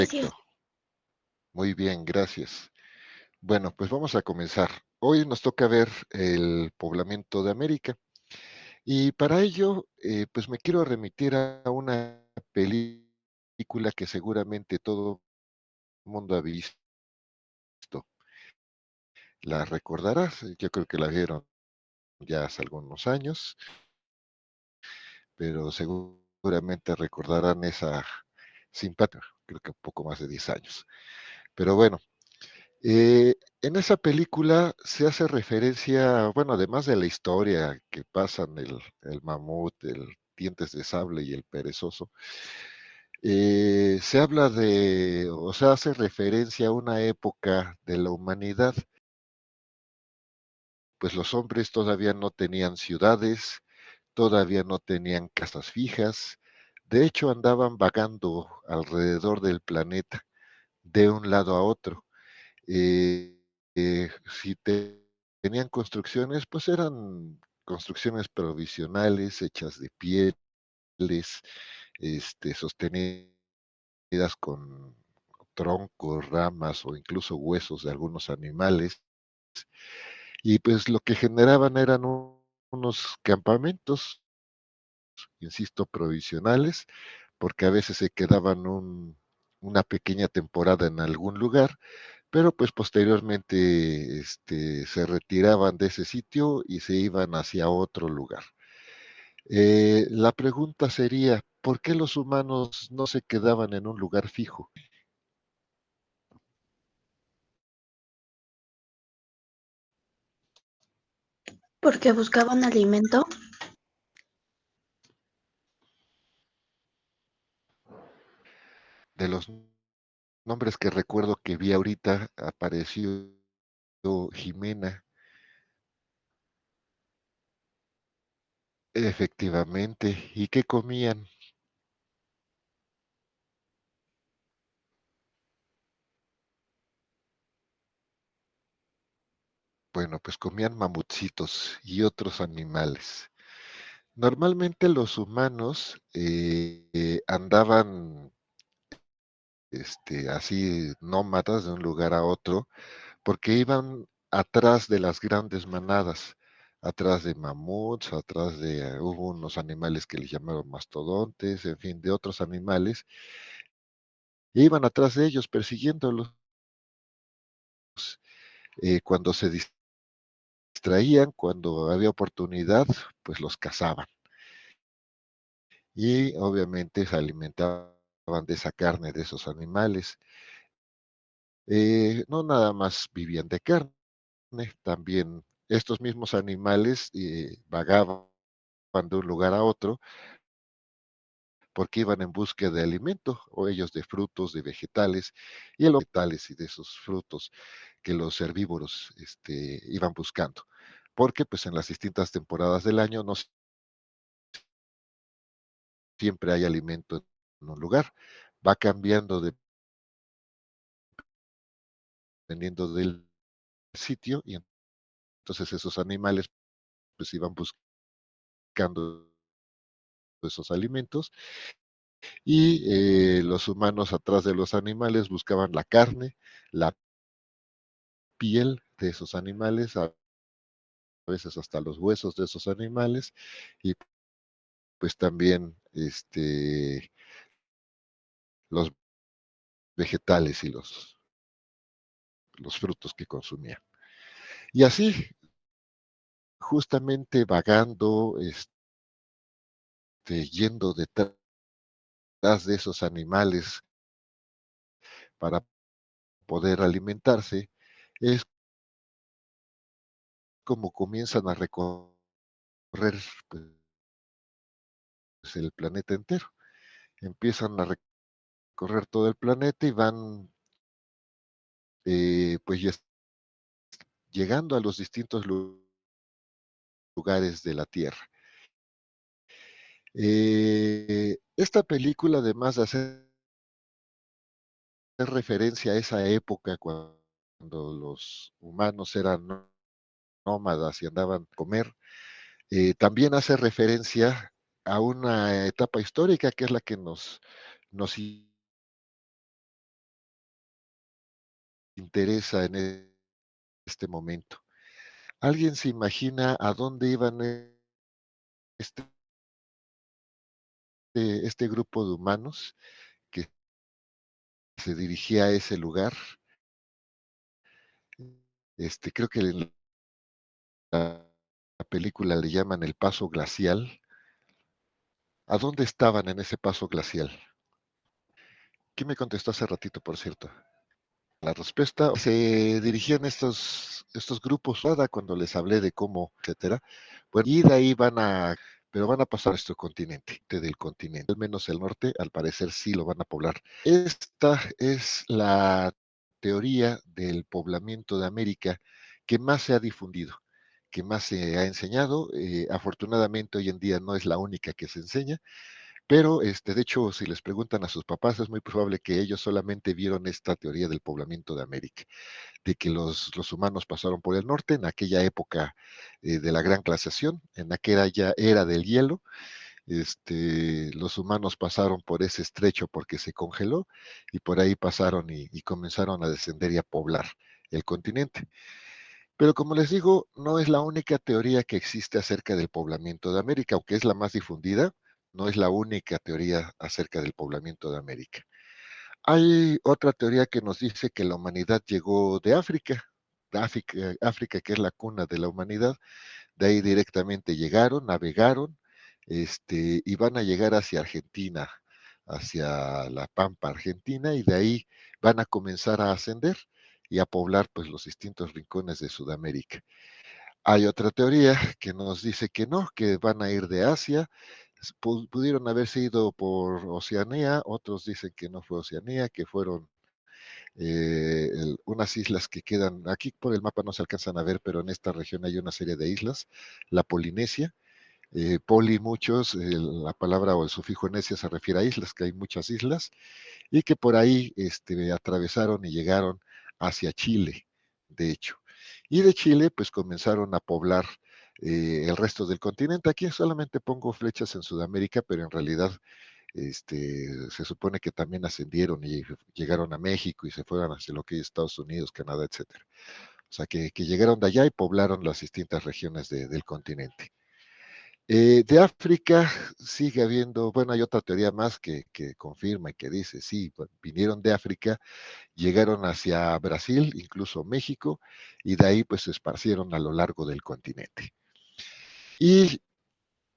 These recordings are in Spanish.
Gracias. Perfecto, muy bien, gracias. Bueno, pues vamos a comenzar. Hoy nos toca ver el poblamiento de América y para ello, pues me quiero remitir a una película que seguramente todo el mundo ha visto. La recordarás, yo creo que la vieron ya hace algunos años, pero seguramente recordarán esa simpática, creo que un poco más de 10 años. Pero bueno, en esa película se hace referencia, bueno, además de la historia que pasan el mamut, el dientes de sable y el perezoso, se habla de, o sea, hace referencia a una época de la humanidad, pues los hombres todavía no tenían ciudades, todavía no tenían casas fijas, de hecho andaban vagando alrededor del planeta de un lado a otro. Eh, si tenían construcciones, pues eran construcciones provisionales hechas de pieles, sostenidas con troncos, ramas o incluso huesos de algunos animales. Y pues lo que generaban eran unos campamentos, insisto, provisionales, porque a veces se quedaban una pequeña temporada en algún lugar, pero pues posteriormente se retiraban de ese sitio y se iban hacia otro lugar. La pregunta sería, ¿por qué los humanos no se quedaban en un lugar fijo? Porque buscaban alimento. De los nombres que recuerdo que vi ahorita, apareció Jimena. Efectivamente. ¿Y qué comían? Bueno, pues comían mamutcitos y otros animales. Normalmente los humanos andaban así nómadas de un lugar a otro, porque iban atrás de las grandes manadas, atrás de mamuts, atrás de, hubo unos animales que les llamaron mastodontes, en fin, de otros animales, e iban atrás de ellos persiguiéndolos. Cuando se distraían, cuando había oportunidad, pues los cazaban. Y obviamente se alimentaban de esa carne de esos animales. No nada más vivían de carne, también estos mismos animales vagaban de un lugar a otro porque iban en búsqueda de alimento, o ellos de frutos, de vegetales, y los vegetales y de esos frutos que los herbívoros iban buscando. Porque pues en las distintas temporadas del año no siempre hay alimento en un lugar, va cambiando dependiendo del sitio y entonces esos animales pues iban buscando esos alimentos y los humanos atrás de los animales buscaban la carne, la piel de esos animales, a veces hasta los huesos de esos animales y pues también los vegetales y los frutos que consumían. Y así, justamente vagando, yendo detrás de esos animales para poder alimentarse, es como comienzan a recorrer pues, el planeta entero. Empiezan a recorrer todo el planeta y van pues ya llegando a los distintos lugares de la Tierra. Esta película, además de hacer referencia a esa época cuando los humanos eran nómadas y andaban a comer, también hace referencia a una etapa histórica que es la que nos interesa en este momento. ¿Alguien se imagina a dónde iban este, este grupo de humanos que se dirigía a ese lugar? Creo que en la película le llaman el paso glacial. ¿A dónde estaban en ese paso glacial? ¿Quién me contestó hace ratito, por cierto? La respuesta, se dirigían estos grupos, nada, cuando les hablé de cómo, etcétera. Bueno, y de ahí pero van a pasar a nuestro continente, del continente, al menos el norte, al parecer sí lo van a poblar. Esta es la teoría del poblamiento de América que más se ha difundido, que más se ha enseñado. Afortunadamente hoy en día no es la única que se enseña, pero, de hecho, si les preguntan a sus papás, es muy probable que ellos solamente vieron esta teoría del poblamiento de América, de que los humanos pasaron por el norte en aquella época de la gran glaciación, en aquella ya era del hielo. Los humanos pasaron por ese estrecho porque se congeló y por ahí pasaron y comenzaron a descender y a poblar el continente. Pero como les digo, no es la única teoría que existe acerca del poblamiento de América, aunque es la más difundida, no es la única teoría acerca del poblamiento de América. Hay otra teoría que nos dice que la humanidad llegó de África, que es la cuna de la humanidad, de ahí directamente llegaron, navegaron, y van a llegar hacia Argentina, hacia la Pampa Argentina, y de ahí van a comenzar a ascender y a poblar pues los distintos rincones de Sudamérica. Hay otra teoría que nos dice que no, que van a ir de Asia, pudieron haberse ido por Oceanía, otros dicen que no fue Oceanía, que fueron unas islas que quedan, aquí por el mapa no se alcanzan a ver, pero en esta región hay una serie de islas, la Polinesia, poli muchos, la palabra o el sufijo nesia se refiere a islas, que hay muchas islas, y que por ahí atravesaron y llegaron hacia Chile, de hecho. Y de Chile, pues comenzaron a poblar el resto del continente. Aquí solamente pongo flechas en Sudamérica, pero en realidad se supone que también ascendieron y llegaron a México y se fueron hacia lo que es Estados Unidos, Canadá, etcétera. O sea, que llegaron de allá y poblaron las distintas regiones del continente. De África sigue habiendo, bueno, hay otra teoría más que confirma y que dice, sí, vinieron de África, llegaron hacia Brasil, incluso México, y de ahí pues se esparcieron a lo largo del continente. Y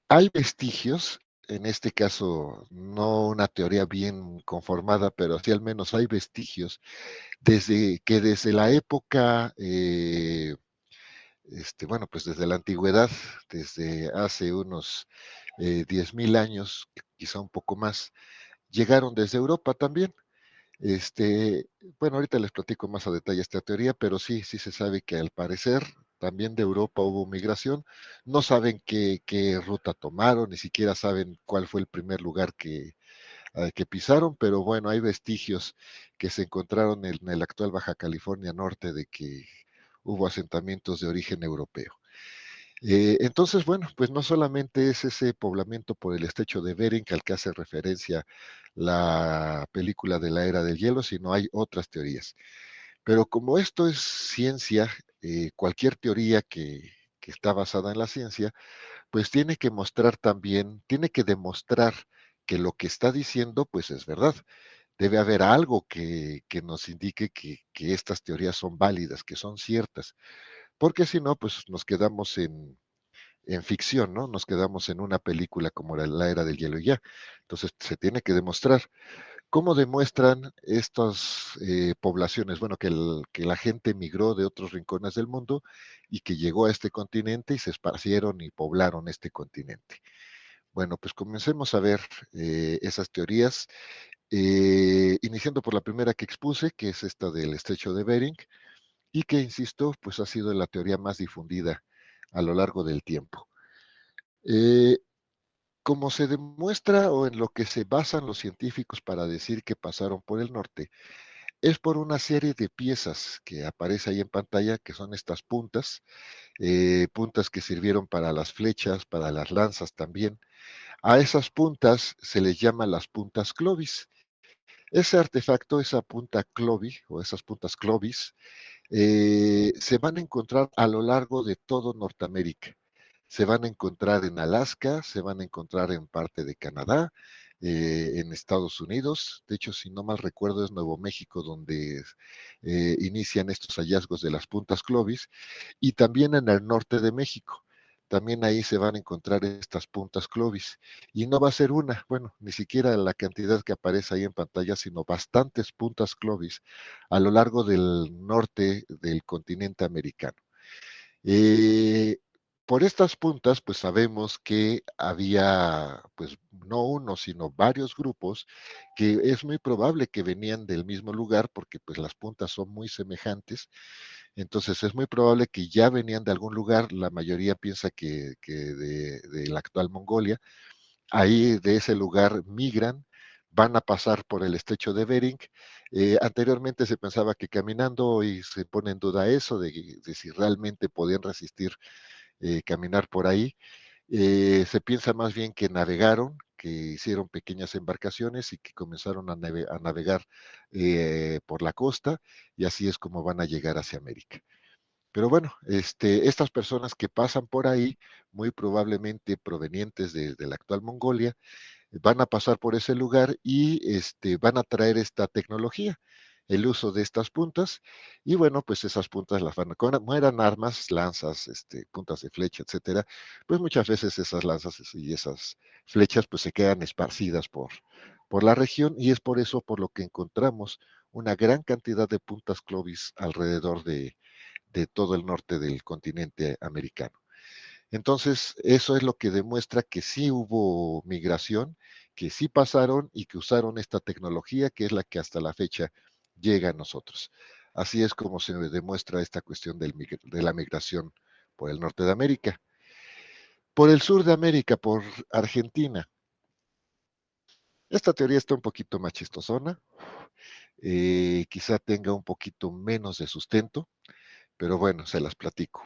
hay vestigios, en este caso no una teoría bien conformada, pero sí al menos hay vestigios, desde la época, bueno, pues desde la antigüedad, desde hace unos 10.000 años, quizá un poco más, llegaron desde Europa también. Este, bueno, ahorita les platico más a detalle esta teoría, pero sí, sí se sabe que al parecer también de Europa hubo migración. No saben qué ruta tomaron, ni siquiera saben cuál fue el primer lugar que pisaron, pero bueno, hay vestigios que se encontraron en el actual Baja California Norte de que hubo asentamientos de origen europeo. Entonces, bueno, pues no solamente es ese poblamiento por el estrecho de Bering al que hace referencia la película de la era del hielo, sino hay otras teorías. Pero como esto es ciencia, cualquier teoría que está basada en la ciencia, pues tiene que mostrar también, tiene que demostrar que lo que está diciendo, pues es verdad. Debe haber algo que nos indique que estas teorías son válidas, que son ciertas, porque si no, pues nos quedamos en ficción, ¿no? Nos quedamos en una película como la era del hielo y ya. Entonces se tiene que demostrar. ¿Cómo demuestran estas poblaciones? Bueno, que la gente migró de otros rincones del mundo y que llegó a este continente y se esparcieron y poblaron este continente. Bueno, pues comencemos a ver esas teorías, iniciando por la primera que expuse, que es esta del estrecho de Bering, y que, insisto, pues ha sido la teoría más difundida a lo largo del tiempo. Eh, Como se demuestra o en lo que se basan los científicos para decir que pasaron por el norte, es por una serie de piezas que aparece ahí en pantalla, que son estas puntas, puntas que sirvieron para las flechas, para las lanzas también. A esas puntas se les llama las puntas Clovis. Ese artefacto, esa punta Clovis o esas puntas Clovis, se van a encontrar a lo largo de todo Norteamérica. Se van a encontrar en Alaska, se van a encontrar en parte de Canadá, en Estados Unidos. De hecho, si no mal recuerdo, es Nuevo México donde inician estos hallazgos de las puntas Clovis, y también en el norte de México. También ahí se van a encontrar estas puntas Clovis. Y no va a ser una, bueno, ni siquiera la cantidad que aparece ahí en pantalla, sino bastantes puntas Clovis a lo largo del norte del continente americano. Eh, por estas puntas, pues sabemos que había, pues no uno, sino varios grupos que es muy probable que venían del mismo lugar porque pues las puntas son muy semejantes. Entonces es muy probable que ya venían de algún lugar. La mayoría piensa que de la actual Mongolia. Ahí de ese lugar migran, van a pasar por el estrecho de Bering. Anteriormente se pensaba que caminando, y se pone en duda eso de si realmente podían resistir caminar por ahí. Se piensa más bien que navegaron, que hicieron pequeñas embarcaciones y que comenzaron a navegar por la costa, y así es como van a llegar hacia América. Pero bueno, estas personas que pasan por ahí, muy probablemente provenientes de la actual Mongolia, van a pasar por ese lugar y van a traer esta tecnología, el uso de estas puntas. Y bueno, pues esas puntas las van a, como eran armas, lanzas, puntas de flecha, etcétera, pues muchas veces esas lanzas y esas flechas pues se quedan esparcidas por la región, y es por eso por lo que encontramos una gran cantidad de puntas Clovis alrededor de todo el norte del continente americano. Entonces, eso es lo que demuestra que sí hubo migración, que sí pasaron y que usaron esta tecnología, que es la que hasta la fecha llega a nosotros. Así es como se demuestra esta cuestión de la migración por el norte de América. Por el sur de América, por Argentina. Esta teoría está un poquito más chistosona, quizá tenga un poquito menos de sustento, pero bueno, se las platico.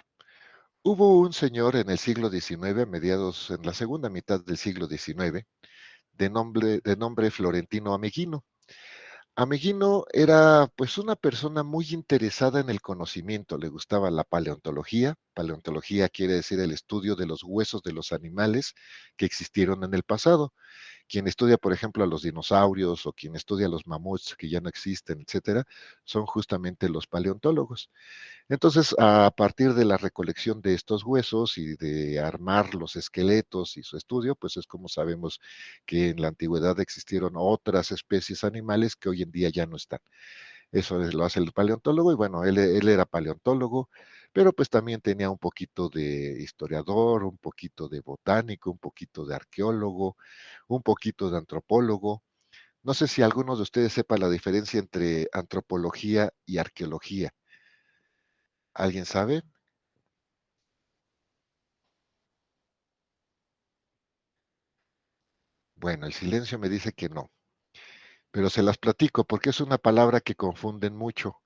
Hubo un señor en el siglo XIX, a mediados, en la segunda mitad del siglo XIX, de nombre Florentino Ameghino. Ameghino era pues una persona muy interesada en el conocimiento, le gustaba la paleontología. Paleontología quiere decir el estudio de los huesos de los animales que existieron en el pasado. Quien estudia, por ejemplo, a los dinosaurios, o quien estudia a los mamuts que ya no existen, etcétera, son justamente los paleontólogos. Entonces, a partir de la recolección de estos huesos y de armar los esqueletos y su estudio, pues es como sabemos que en la antigüedad existieron otras especies animales que hoy en día ya no están. Eso lo hace el paleontólogo, y bueno, él era paleontólogo, pero pues también tenía un poquito de historiador, un poquito de botánico, un poquito de arqueólogo, un poquito de antropólogo. No sé si alguno de ustedes sepa la diferencia entre antropología y arqueología. ¿Alguien sabe? Bueno, el silencio me dice que no, pero se las platico porque es una palabra que confunden mucho.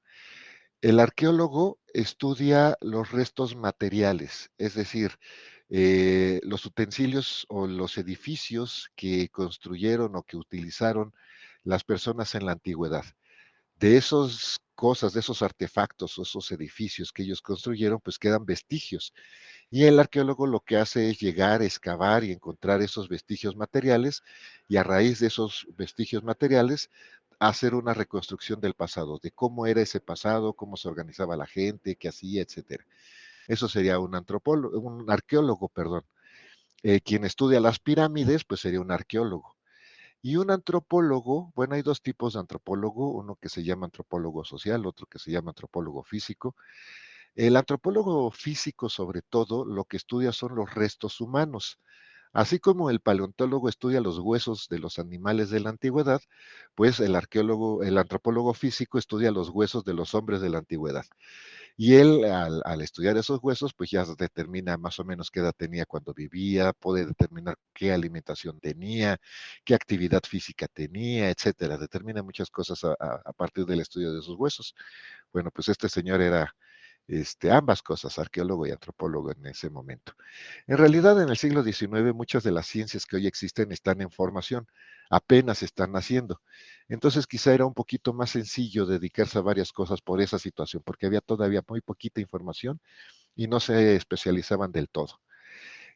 El arqueólogo estudia los restos materiales, es decir, los utensilios o los edificios que construyeron o que utilizaron las personas en la antigüedad. De esas cosas, de esos artefactos o esos edificios que ellos construyeron, pues quedan vestigios. Y el arqueólogo lo que hace es llegar, excavar y encontrar esos vestigios materiales, y a raíz de esos vestigios materiales hacer una reconstrucción del pasado, de cómo era ese pasado, cómo se organizaba la gente, qué hacía, etcétera. Eso sería un antropólogo, un arqueólogo, perdón. Quien estudia las pirámides, pues sería un arqueólogo. Y un antropólogo, bueno, hay dos tipos de antropólogo, uno que se llama antropólogo social, otro que se llama antropólogo físico. El antropólogo físico, sobre todo, lo que estudia son los restos humanos. Así como el paleontólogo estudia los huesos de los animales de la antigüedad, pues el antropólogo físico estudia los huesos de los hombres de la antigüedad. Y él, al estudiar esos huesos, pues ya determina más o menos qué edad tenía cuando vivía, puede determinar qué alimentación tenía, qué actividad física tenía, etcétera. Determina muchas cosas a partir del estudio de esos huesos. Bueno, pues este señor era ambas cosas, arqueólogo y antropólogo en ese momento. En realidad, en el siglo XIX, muchas de las ciencias que hoy existen están en formación, apenas están naciendo. Entonces, quizá era un poquito más sencillo dedicarse a varias cosas por esa situación, porque había todavía muy poquita información y no se especializaban del todo.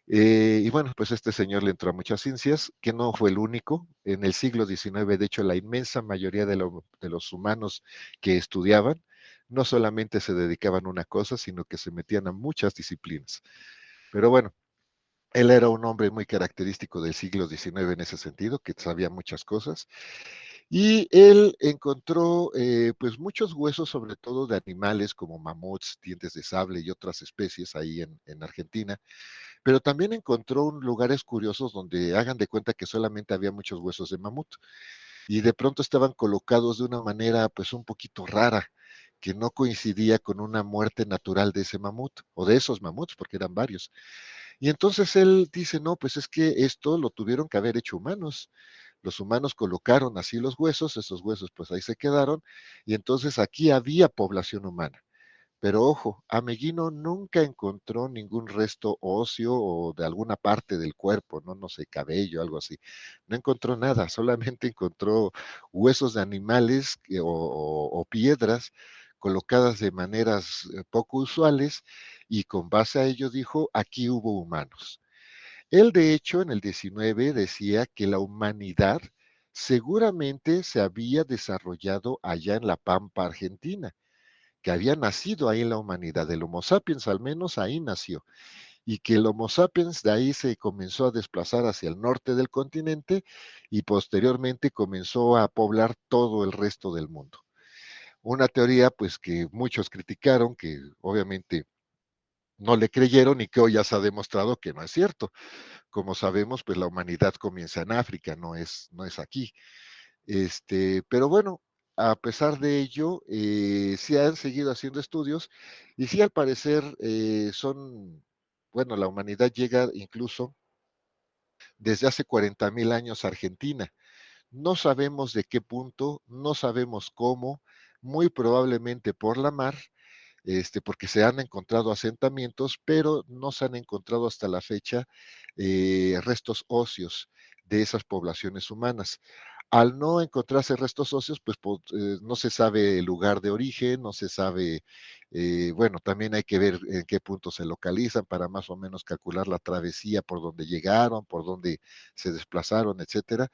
Y bueno, pues este señor le entró a muchas ciencias, que no fue el único. En el siglo XIX, de hecho, la inmensa mayoría de los humanos que estudiaban no solamente se dedicaban a una cosa, sino que se metían a muchas disciplinas. Pero bueno, él era un hombre muy característico del siglo XIX en ese sentido, que sabía muchas cosas. Y él encontró pues muchos huesos, sobre todo de animales como mamuts, dientes de sable y otras especies ahí en Argentina, pero también encontró lugares curiosos donde hagan de cuenta que solamente había muchos huesos de mamut y de pronto estaban colocados de una manera pues un poquito rara, que no coincidía con una muerte natural de ese mamut o de esos mamuts, porque eran varios. Y entonces él dice, no, pues es que esto lo tuvieron que haber hecho humanos. Los humanos colocaron así los huesos, esos huesos pues ahí se quedaron, y entonces aquí había población humana. Pero ojo, Ameguino nunca encontró ningún resto óseo o de alguna parte del cuerpo, no, no sé, cabello, algo así. No encontró nada, solamente encontró huesos de animales o piedras colocadas de maneras poco usuales y con base a ello dijo, aquí hubo humanos. Él, de hecho, en el 19 decía que la humanidad seguramente se había desarrollado allá en la Pampa Argentina, que había nacido ahí la humanidad, el Homo sapiens al menos ahí nació, y que el Homo sapiens de ahí se comenzó a desplazar hacia el norte del continente y posteriormente comenzó a poblar todo el resto del mundo. Una teoría pues que muchos criticaron, que obviamente no le creyeron y que hoy ya se ha demostrado que no es cierto. Como sabemos, pues la humanidad comienza en África, no es aquí. Pero bueno, a pesar de ello, sí han seguido haciendo estudios y sí al parecer bueno, la humanidad llega incluso desde hace 40,000 años a Argentina. No sabemos de qué punto, no sabemos cómo, muy probablemente por la mar, porque se han encontrado asentamientos, pero no se han encontrado hasta la fecha restos óseos de esas poblaciones humanas. Al no encontrarse restos óseos, pues no se sabe el lugar de origen, no se sabe, bueno, también hay que ver en qué punto se localizan para más o menos calcular la travesía por donde llegaron, por donde se desplazaron, etcétera.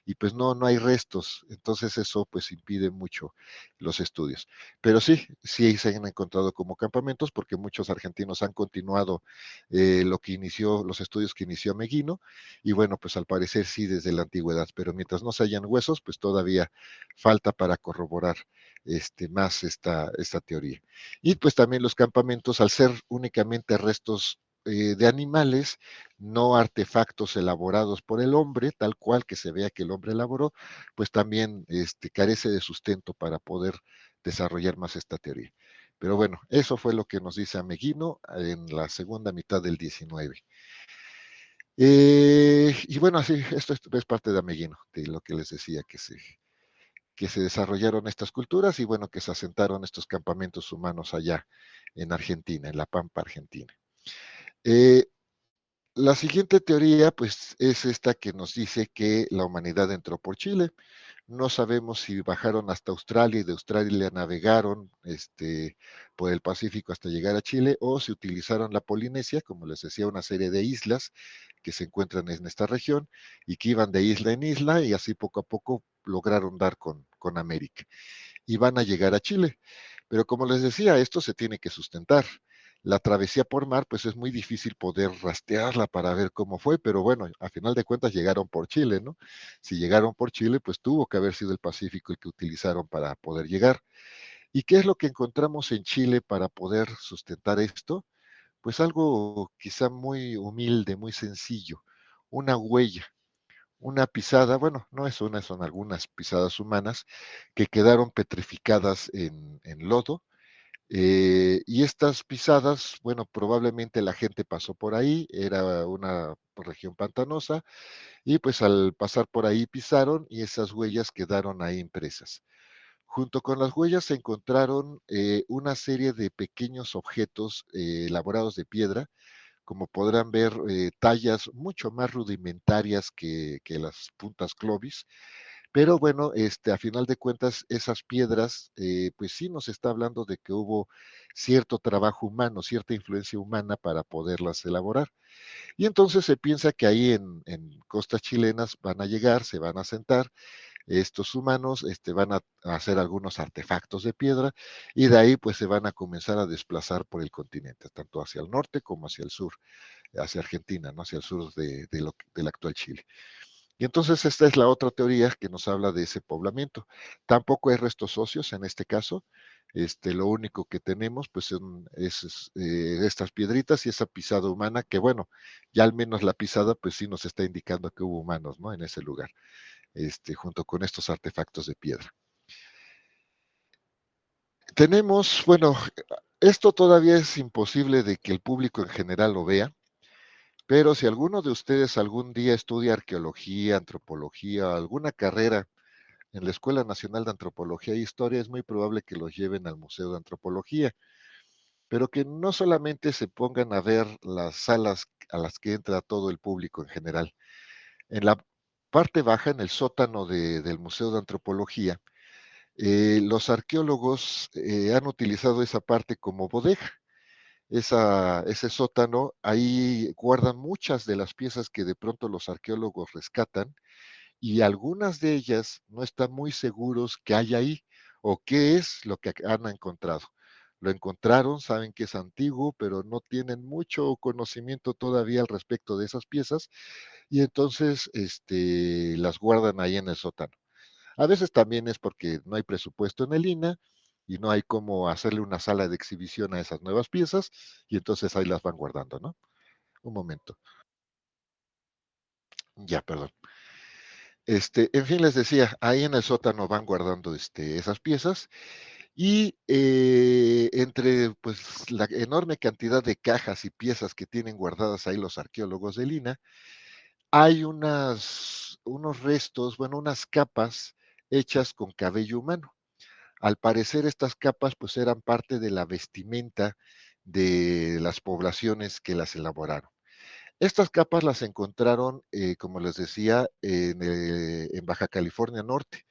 Y pues no, no hay restos, entonces eso pues impide mucho los estudios. Pero sí, sí se han encontrado como campamentos porque muchos argentinos han continuado los estudios que inició Meguino y bueno, pues al parecer sí desde la antigüedad, pero mientras no se hayan huesos, pues todavía falta para corroborar más esta teoría. Y pues también los campamentos, al ser únicamente restos de animales, no artefactos elaborados por el hombre, tal cual que se vea que el hombre elaboró, pues también carece de sustento para poder desarrollar más esta teoría. Pero bueno, eso fue lo que nos dice Ameguino en la segunda mitad del 19. Y bueno, así, esto es parte de Ameguino, de lo que les decía, que se desarrollaron estas culturas y bueno, que se asentaron estos campamentos humanos allá en Argentina, en la Pampa Argentina. Eh, la siguiente teoría, pues, es esta que nos dice que la humanidad entró por Chile. No sabemos si bajaron hasta Australia y de Australia navegaron por el Pacífico hasta llegar a Chile o si utilizaron la Polinesia, como les decía, una serie de islas que se encuentran en esta región y que iban de isla en isla y así poco a poco lograron dar con América y van a llegar a Chile. Pero como les decía, esto se tiene que sustentar. La travesía por mar, pues es muy difícil poder rastrearla para ver cómo fue, pero bueno, a final de cuentas llegaron por Chile, ¿no? Si llegaron por Chile, pues tuvo que haber sido el Pacífico el que utilizaron para poder llegar. ¿Y qué es lo que encontramos en Chile para poder sustentar esto? Pues algo quizá muy humilde, muy sencillo, una huella, una pisada, bueno, no es una, son algunas pisadas humanas que quedaron petrificadas en lodo. Y estas pisadas, bueno, probablemente la gente pasó por ahí, era una región pantanosa, y pues al pasar por ahí pisaron y esas huellas quedaron ahí impresas. Junto con las huellas se encontraron una serie de pequeños objetos elaborados de piedra, como podrán ver, tallas mucho más rudimentarias que las puntas Clovis, pero bueno, a final de cuentas, esas piedras, pues sí nos está hablando de que hubo cierto trabajo humano, cierta influencia humana para poderlas elaborar. Y entonces se piensa que ahí en costas chilenas van a llegar, se van a sentar estos humanos, van a hacer algunos artefactos de piedra y de ahí pues se van a comenzar a desplazar por el continente, tanto hacia el norte como hacia el sur, hacia Argentina, ¿no? Hacia el sur del actual Chile. Y entonces esta es la otra teoría que nos habla de ese poblamiento. Tampoco hay restos óseos en este caso. Lo único que tenemos pues estas piedritas y esa pisada humana que bueno, ya al menos la pisada pues sí nos está indicando que hubo humanos, ¿no? En ese lugar, junto con estos artefactos de piedra. Tenemos, bueno, esto todavía es imposible de que el público en general lo vea, pero si alguno de ustedes algún día estudia arqueología, antropología, alguna carrera en la Escuela Nacional de Antropología e Historia, es muy probable que los lleven al Museo de Antropología, pero que no solamente se pongan a ver las salas a las que entra todo el público en general. En la parte baja, en el sótano del Museo de Antropología, los arqueólogos han utilizado esa parte como bodega. Ese sótano, ahí guardan muchas de las piezas que de pronto los arqueólogos rescatan y algunas de ellas no están muy seguros qué hay ahí o qué es lo que han encontrado. Lo encontraron, saben que es antiguo, pero no tienen mucho conocimiento todavía al respecto de esas piezas y entonces las guardan ahí en el sótano. A veces también es porque no hay presupuesto en el INAH y no hay cómo hacerle una sala de exhibición a esas nuevas piezas y entonces ahí las van guardando, ¿no? Un momento. Ya, perdón. En fin, les decía, ahí en el sótano van guardando esas piezas y entre pues la enorme cantidad de cajas y piezas que tienen guardadas ahí los arqueólogos de Lina, hay unos restos, bueno, unas capas hechas con cabello humano. Al parecer estas capas pues eran parte de la vestimenta de las poblaciones que las elaboraron. Estas capas las encontraron, como les decía, en Baja California Norte.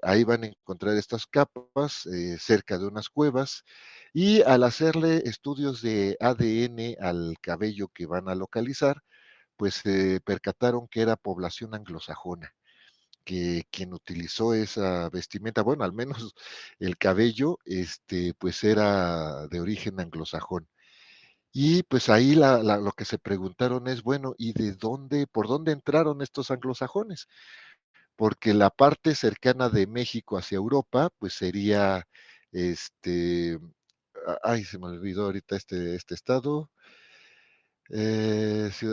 Ahí van a encontrar estas capas cerca de unas cuevas y al hacerle estudios de ADN al cabello que van a localizar, pues se percataron que era población anglosajona, que quien utilizó esa vestimenta, bueno, al menos el cabello, pues era de origen anglosajón. Y pues ahí lo que se preguntaron es, bueno, ¿y de dónde, por dónde entraron estos anglosajones? Porque la parte cercana de México hacia Europa, pues sería, este, ay, se me olvidó ahorita este estado,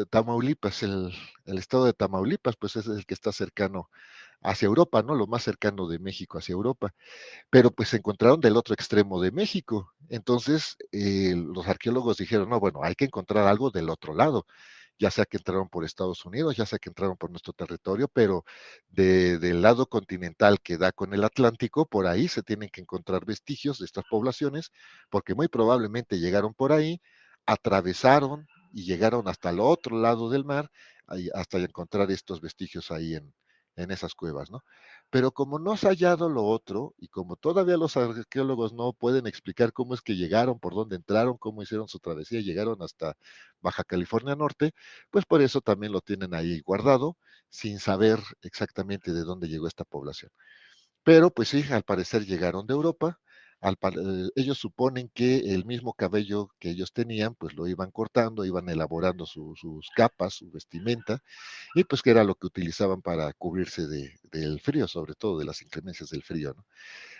Tamaulipas, el estado de Tamaulipas, pues es el que está cercano hacia Europa, ¿no? Lo más cercano de México hacia Europa, pero pues se encontraron del otro extremo de México. Entonces, los arqueólogos dijeron, no, bueno, hay que encontrar algo del otro lado, ya sea que entraron por Estados Unidos, ya sea que entraron por nuestro territorio, pero del lado continental que da con el Atlántico, por ahí se tienen que encontrar vestigios de estas poblaciones, porque muy probablemente llegaron por ahí, atravesaron y llegaron hasta el otro lado del mar, hasta encontrar estos vestigios ahí en esas cuevas, ¿no? Pero como no se ha hallado lo otro, y como todavía los arqueólogos no pueden explicar cómo es que llegaron, por dónde entraron, cómo hicieron su travesía, llegaron hasta Baja California Norte, pues por eso también lo tienen ahí guardado, sin saber exactamente de dónde llegó esta población. Pero pues sí, al parecer llegaron de Europa. Ellos suponen que el mismo cabello que ellos tenían, pues lo iban cortando, iban elaborando sus capas, su vestimenta, y pues que era lo que utilizaban para cubrirse del frío, sobre todo de las inclemencias del frío, ¿no?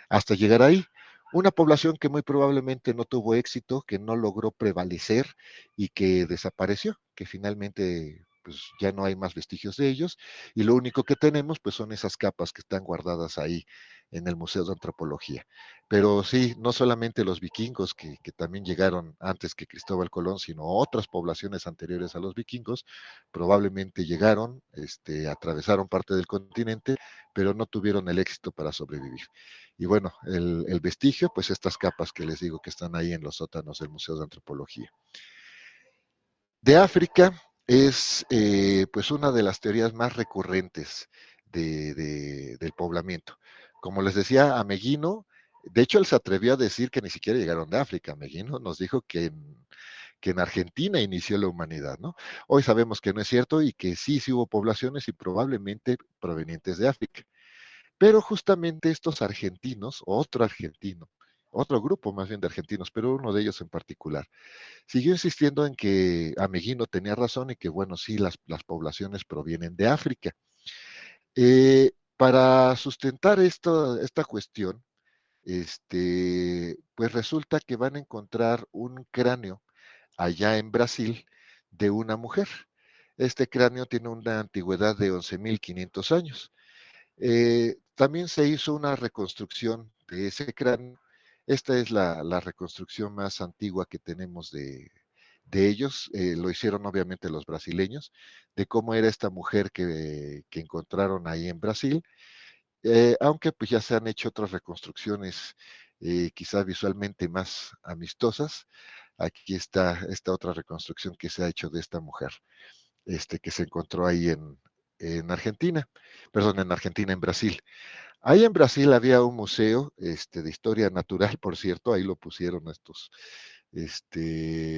Hasta llegar ahí. Una población que muy probablemente no tuvo éxito, que no logró prevalecer y que desapareció, que finalmente pues ya no hay más vestigios de ellos, y lo único que tenemos pues son esas capas que están guardadas ahí en el Museo de Antropología. Pero sí, no solamente los vikingos que también llegaron antes que Cristóbal Colón, sino otras poblaciones anteriores a los vikingos, probablemente llegaron, atravesaron parte del continente, pero no tuvieron el éxito para sobrevivir. Y bueno, el vestigio, pues estas capas que les digo que están ahí en los sótanos del Museo de Antropología. De África es pues una de las teorías más recurrentes del poblamiento. Como les decía, Ameguino, de hecho él se atrevió a decir que ni siquiera llegaron de África. Ameguino nos dijo que en Argentina inició la humanidad, ¿no? Hoy sabemos que no es cierto y que sí, sí hubo poblaciones y probablemente provenientes de África. Pero justamente estos argentinos, otro argentino, otro grupo más bien de argentinos, pero uno de ellos en particular, siguió insistiendo en que Ameguino tenía razón y que, bueno, sí, las poblaciones provienen de África. Para sustentar esta cuestión, pues resulta que van a encontrar un cráneo allá en Brasil de una mujer. Este cráneo tiene una antigüedad de 11.500 años. También se hizo una reconstrucción de ese cráneo. Esta es la reconstrucción más antigua que tenemos de ellos. Lo hicieron obviamente los brasileños, de cómo era esta mujer que encontraron ahí en Brasil. Aunque pues ya se han hecho otras reconstrucciones quizás visualmente más amistosas. Aquí está esta otra reconstrucción que se ha hecho de esta mujer, que se encontró ahí en Argentina, perdón, en Argentina, en Brasil. Ahí en Brasil había un museo de historia natural, por cierto, ahí lo pusieron estos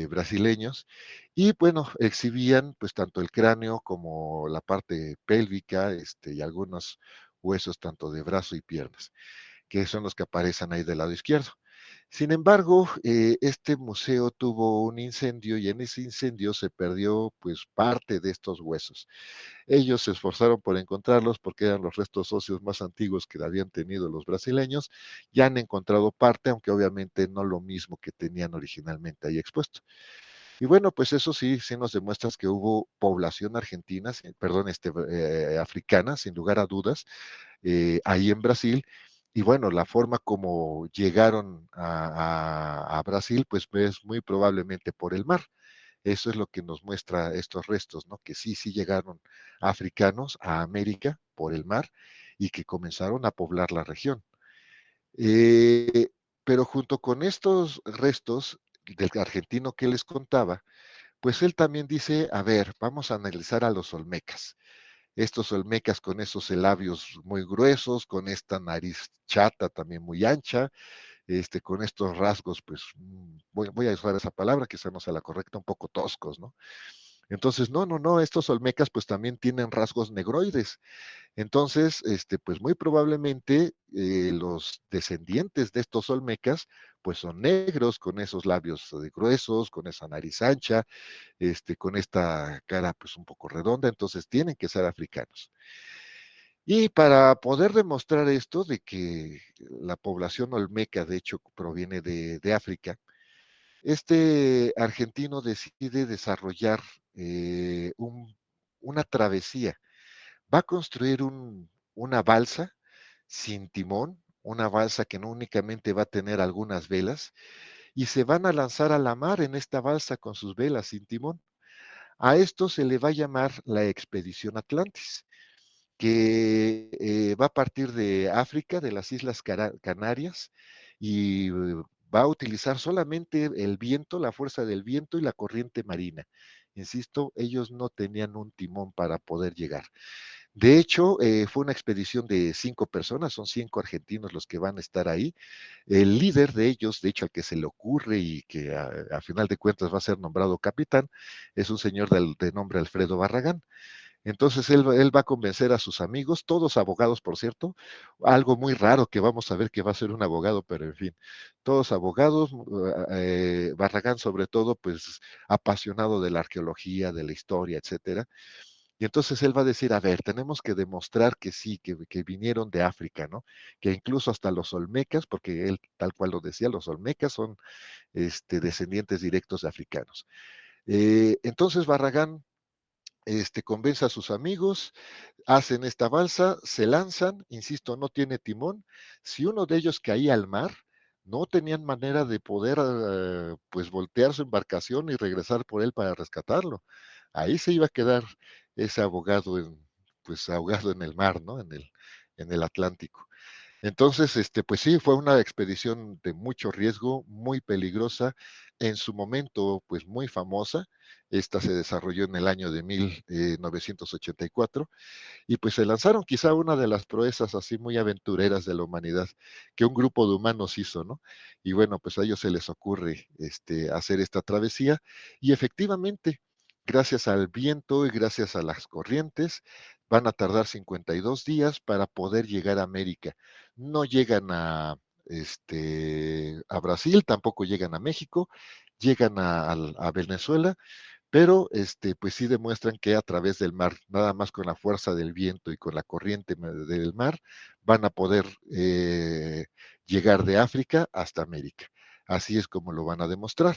brasileños, y bueno, exhibían pues tanto el cráneo como la parte pélvica y algunos huesos tanto de brazo y piernas, que son los que aparecen ahí del lado izquierdo. Sin embargo, este museo tuvo un incendio y en ese incendio se perdió pues parte de estos huesos. Ellos se esforzaron por encontrarlos porque eran los restos óseos más antiguos que habían tenido los brasileños. Ya han encontrado parte, aunque obviamente no lo mismo que tenían originalmente ahí expuesto. Y bueno, pues eso sí, sí nos demuestra que hubo población argentina, perdón, africana, sin lugar a dudas, ahí en Brasil. Y bueno, la forma como llegaron a Brasil, pues es muy probablemente por el mar. Eso es lo que nos muestra estos restos, ¿no? Que sí, sí llegaron africanos a América por el mar y que comenzaron a poblar la región. Eh, pero junto con estos restos del argentino que les contaba, pues él también dice, a ver, vamos a analizar a los olmecas. Estos olmecas con esos labios muy gruesos, con esta nariz chata también muy ancha, con estos rasgos, pues voy a usar esa palabra, quizá no sea la correcta, un poco toscos, ¿no? Entonces, no, estos olmecas pues también tienen rasgos negroides. Entonces, pues muy probablemente los descendientes de estos olmecas pues son negros, con esos labios gruesos, con esa nariz ancha, con esta cara pues un poco redonda, entonces tienen que ser africanos. Y para poder demostrar esto de que la población olmeca de hecho proviene de África, este argentino decide desarrollar una travesía. Va a construir una balsa sin timón, una balsa que no únicamente va a tener algunas velas, y se van a lanzar a la mar en esta balsa con sus velas sin timón. A esto se le va a llamar la Expedición Atlantis, que va a partir de África, de las Islas Canarias, y va a utilizar solamente el viento, la fuerza del viento y la corriente marina. Insisto, ellos no tenían un timón para poder llegar. De hecho, fue una expedición de 5 personas, son 5 argentinos los que van a estar ahí. El líder de ellos, de hecho, al que se le ocurre y que a final de cuentas va a ser nombrado capitán, es un señor de nombre Alfredo Barragán. Entonces él va a convencer a sus amigos, todos abogados, por cierto, algo muy raro que vamos a ver que va a ser un abogado, pero en fin, todos abogados, Barragán sobre todo, pues apasionado de la arqueología, de la historia, etcétera. Y entonces él va a decir, a ver, tenemos que demostrar que sí, que vinieron de África, ¿no? Que incluso hasta los olmecas, porque él tal cual lo decía, los olmecas son descendientes directos de africanos. Entonces Barragán convence a sus amigos, hacen esta balsa, se lanzan, insisto, no tiene timón. Si uno de ellos caía al mar, no tenían manera de poder, pues, voltear su embarcación y regresar por él para rescatarlo. Ahí se iba a quedar ese abogado pues, ahogado en el mar, ¿no? En el Atlántico. Entonces, pues sí, fue una expedición de mucho riesgo, muy peligrosa, en su momento, pues muy famosa. Esta se desarrolló en el año de 1984 y pues se lanzaron quizá una de las proezas así muy aventureras de la humanidad que un grupo de humanos hizo, ¿no? Y bueno, pues a ellos se les ocurre hacer esta travesía y efectivamente, gracias al viento y gracias a las corrientes, van a tardar 52 días para poder llegar a América. No llegan a Brasil, tampoco llegan a México, llegan a Venezuela, pero pues sí demuestran que a través del mar, nada más con la fuerza del viento y con la corriente del mar, van a poder llegar de África hasta América. Así es como lo van a demostrar.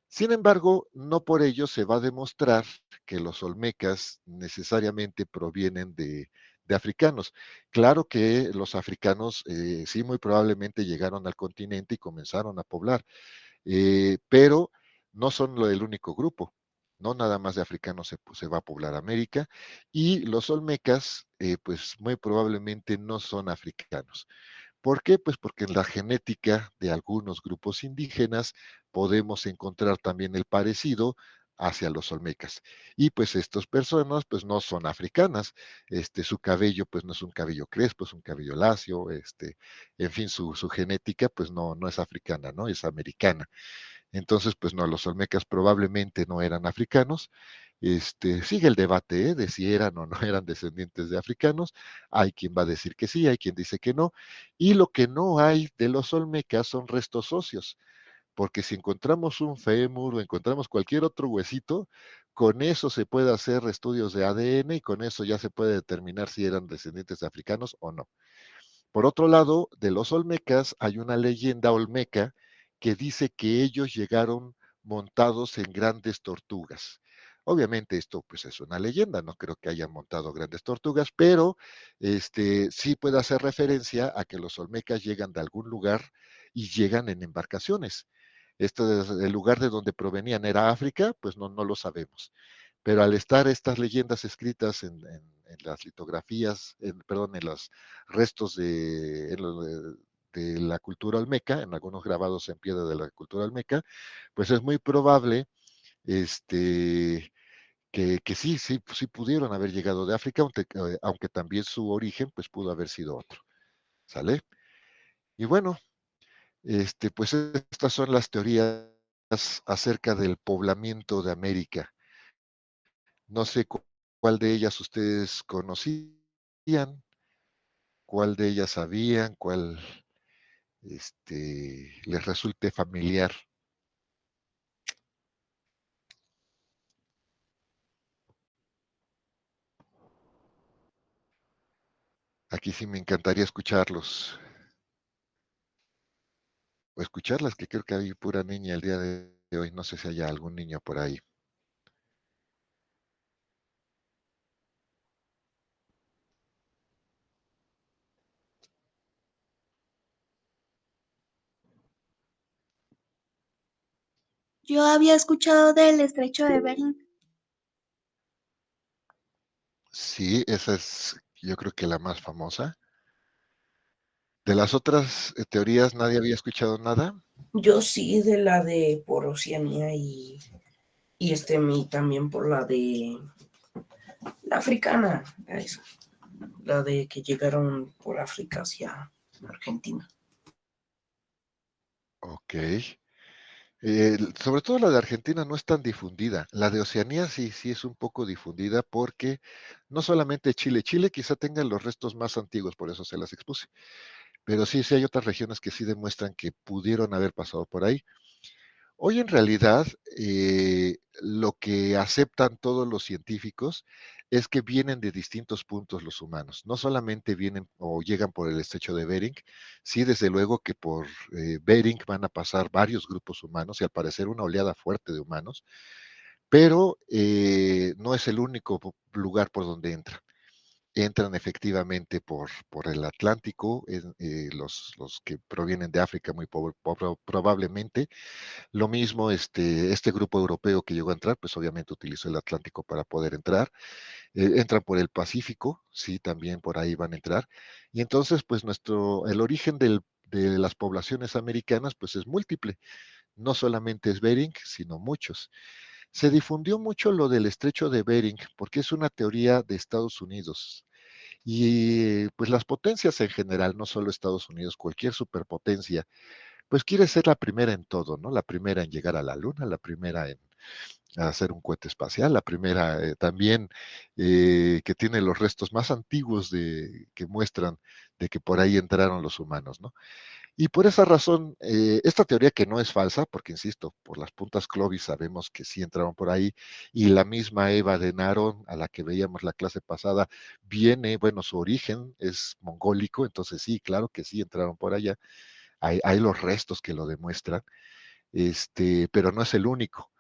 Sin embargo, no por ello se va a demostrar que los olmecas necesariamente provienen de africanos. Claro que los africanos sí muy probablemente llegaron al continente y comenzaron a poblar, pero no son el único grupo. No nada más de africanos se va a poblar América y los olmecas, pues muy probablemente no son africanos. ¿Por qué? Pues porque en la genética de algunos grupos indígenas podemos encontrar también el parecido hacia los olmecas. Y pues estas personas pues no son africanas, su cabello pues no es un cabello crespo, es un cabello lacio, en fin, su genética pues no es africana, ¿no? Es americana. Entonces, pues no, los olmecas probablemente no eran africanos. Sigue el debate, de si eran o no eran descendientes de africanos. Hay quien va a decir que sí, hay quien dice que no. Y lo que no hay de los olmecas son restos óseos, porque si encontramos un fémur o encontramos cualquier otro huesito, con eso se puede hacer estudios de ADN y con eso ya se puede determinar si eran descendientes de africanos o no. Por otro lado, de los olmecas hay una leyenda olmeca que dice que ellos llegaron montados en grandes tortugas. Obviamente esto pues es una leyenda, no creo que hayan montado grandes tortugas, pero sí puede hacer referencia a que los olmecas llegan de algún lugar y llegan en embarcaciones. El lugar de donde provenían era África, pues no lo sabemos. Pero al estar estas leyendas escritas en las litografías, perdón, en los restos de la cultura olmeca, en algunos grabados en piedra de la cultura olmeca, pues es muy probable este, que sí pudieron haber llegado de África, aunque también su origen pues pudo haber sido otro. ¿Sale? Y bueno, pues estas son las teorías acerca del poblamiento de América. No sé cuál de ellas ustedes conocían, cuál de ellas sabían, cuál les resulte familiar. Aquí sí me encantaría escucharlos, o escucharlas, que creo que hay pura niña el día de hoy. No sé si haya algún niño por ahí. Yo había escuchado del estrecho de Bering. Sí, esa es, yo creo que la más famosa. De las otras teorías, nadie había escuchado nada. Yo sí, de la de por Oceanía y también por la de la africana, esa, la de que llegaron por África hacia Argentina. Ok. Sobre todo la de Argentina no es tan difundida. La de Oceanía sí es un poco difundida porque no solamente Chile quizá tenga los restos más antiguos, por eso se las expuse, pero sí hay otras regiones que sí demuestran que pudieron haber pasado por ahí. Hoy en realidad lo que aceptan todos los científicos es que vienen de distintos puntos los humanos. No solamente vienen o llegan por el estrecho de Bering, sí desde luego que por Bering van a pasar varios grupos humanos y al parecer una oleada fuerte de humanos, pero no es el único lugar por donde entran. Entran efectivamente por el Atlántico, los que provienen de África muy probablemente. Lo mismo este grupo europeo que llegó a entrar, pues obviamente utilizó el Atlántico para poder entrar. Entran por el Pacífico, sí, también por ahí van a entrar. Y entonces, pues el origen de las poblaciones americanas, pues es múltiple. No solamente es Bering, sino muchos. Se difundió mucho lo del estrecho de Bering, porque es una teoría de Estados Unidos. Y pues las potencias en general, no solo Estados Unidos, cualquier superpotencia, pues quiere ser la primera en todo, ¿no? La primera en llegar a la Luna, la primera en hacer un cohete espacial, la primera también que tiene los restos más antiguos que muestran de que por ahí entraron los humanos, ¿no? Y por esa razón, esta teoría que no es falsa, porque insisto, por las puntas Clovis sabemos que sí entraron por ahí, y la misma Eva de Naron, a la que veíamos la clase pasada, viene, bueno, su origen es mongólico, entonces sí, claro que sí entraron por allá, hay los restos que lo demuestran, pero no es el único.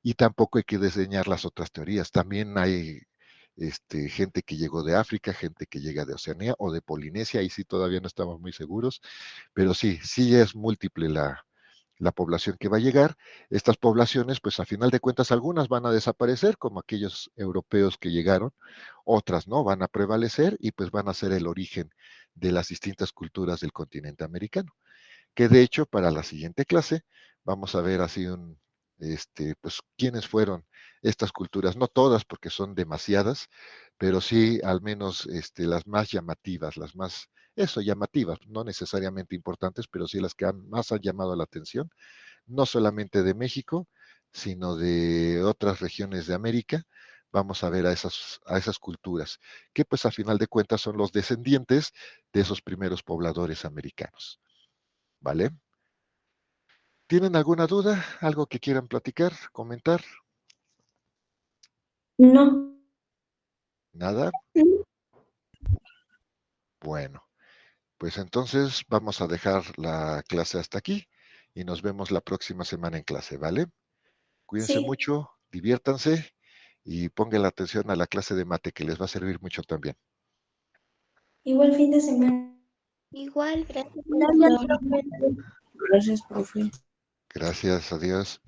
Y tampoco hay que desdeñar las otras teorías. También hay gente que llegó de África, gente que llega de Oceanía o de Polinesia, ahí sí todavía no estamos muy seguros, pero sí, sí es múltiple la población que va a llegar. Estas poblaciones, pues a final de cuentas, algunas van a desaparecer, como aquellos europeos que llegaron, otras no, van a prevalecer y pues van a ser el origen de las distintas culturas del continente americano. Que de hecho, para la siguiente clase, vamos a ver así pues, quiénes fueron estas culturas, no todas porque son demasiadas, pero sí al menos las más llamativas, llamativas, no necesariamente importantes, pero sí las que más han llamado la atención, no solamente de México, sino de otras regiones de América. Vamos a ver a esas culturas, que pues a final de cuentas son los descendientes de esos primeros pobladores americanos. ¿Vale? ¿Tienen alguna duda? ¿Algo que quieran platicar, comentar? No. ¿Nada? Bueno, pues entonces vamos a dejar la clase hasta aquí y nos vemos la próxima semana en clase, ¿vale? Cuídense Sí, mucho, diviértanse y pongan la atención a la clase de mate que les va a servir mucho también. igual fin de semana. Igual, gracias, Gracias, maestro. profe. Gracias, profe. Gracias, adiós.